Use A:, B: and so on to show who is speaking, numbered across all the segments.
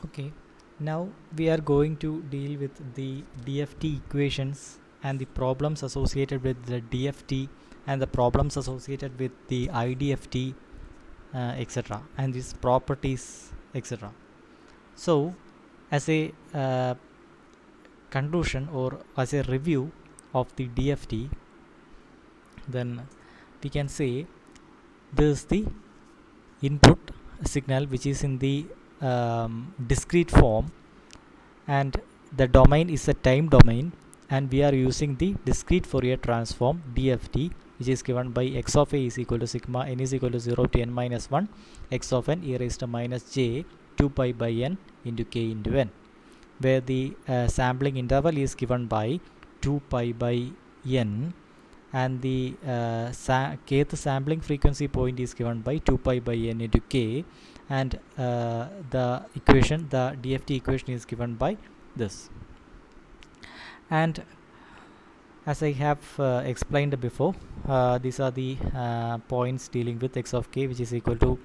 A: Okay, now we are going to deal with the DFT equations and the problems associated with the DFT and the problems associated with the IDFT, etc., and its properties, etc. So, as a conclusion or as a review of the DFT, then we can say this is the input signal which is in the discrete form, and the domain is a time domain, and we are using the discrete Fourier transform DFT, which is given by x of a is equal to sigma n is equal to 0 to n minus 1 x of n e raised to minus j 2 pi by n into k into n, where the sampling interval is given by 2 pi by n, and the kth sampling frequency point is given by 2 pi by n into k, and the DFT equation is given by this. And as I have explained before, these are the points dealing with x of k, which is equal to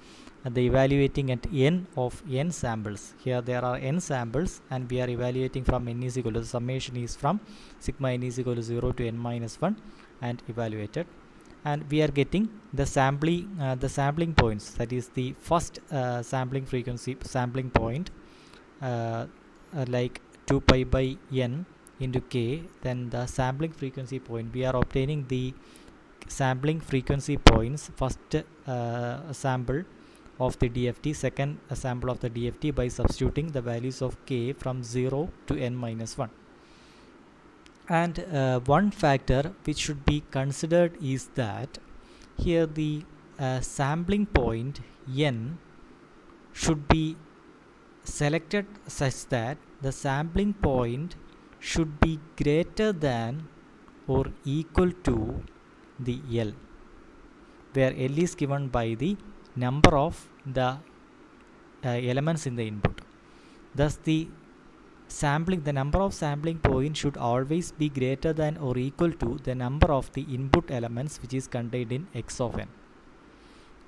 A: the evaluating at n of n samples. Here there are n samples, and we are evaluating from n is equal to, summation is from sigma n is equal to 0 to n minus 1 and evaluated, and we are getting the sampling points, that is the first sampling frequency sampling point, like 2 pi by n into k. Then the sampling frequency point, we are obtaining the sampling frequency points, first sample of the DFT, second sample of the DFT, by substituting the values of k from 0 to n minus 1. And one factor which should be considered is that here the sampling point n should be selected such that the sampling point should be greater than or equal to the L, where L is given by the number of the elements in the input. Thus the number of sampling points should always be greater than or equal to the number of the input elements which is contained in x of n.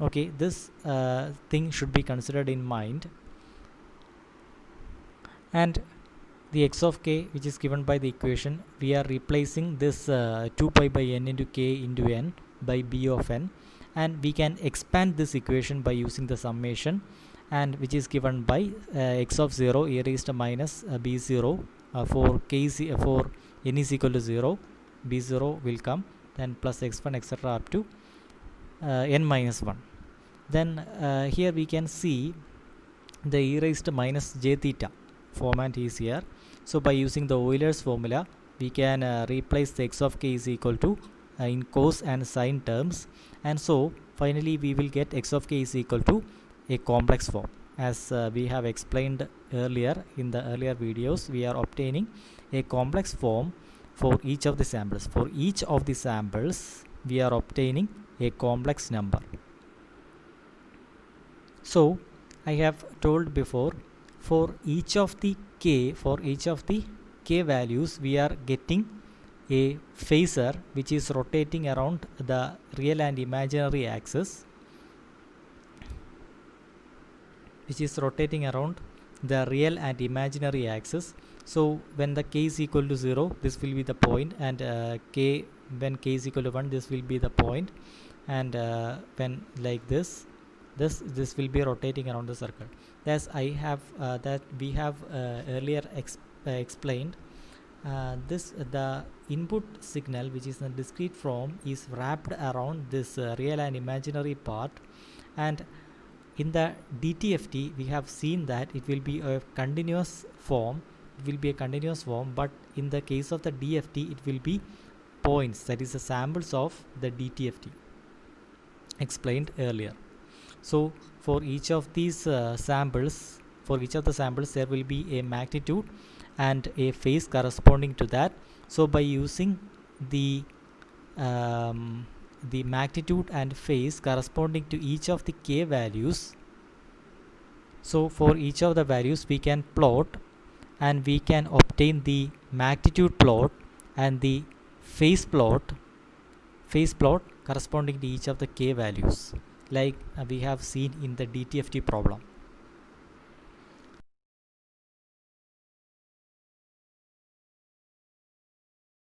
A: Okay, this thing should be considered in mind. And the x of k, which is given by the equation, we are replacing this 2 pi by n into k into n by b of n, and we can expand this equation by using the summation, and which is given by x of 0 e raised to minus b0 for n is equal to 0, b0 will come, then plus x1 etc. up to n minus 1. Then here we can see the e raised to minus j theta format is here. So by using the Euler's formula, we can replace the x of k is equal to in cos and sine terms, and so finally we will get x of k is equal to a complex form. As we have explained earlier in the earlier videos, we are obtaining a complex form for each of the samples. For each of the samples, we are obtaining a complex number. So I have told before, for each of the k values, we are getting a phasor which is rotating around the real and imaginary axis, So when the k is equal to 0, this will be the point, and when k is equal to 1, this will be the point, and when like this will be rotating around the circle. As I have we have earlier explained, the input signal, which is in a discrete form, is wrapped around this real and imaginary part, and in the DTFT we have seen that it will be a continuous form, but in the case of the DFT it will be points, that is the samples of the DTFT explained earlier. So for each of these samples, there will be a magnitude and a phase corresponding to that. So by using the magnitude and phase corresponding to each of the k values, so for each of the values we can plot, and we can obtain the magnitude plot and the phase plot corresponding to each of the k values, like we have seen in the DTFT problem.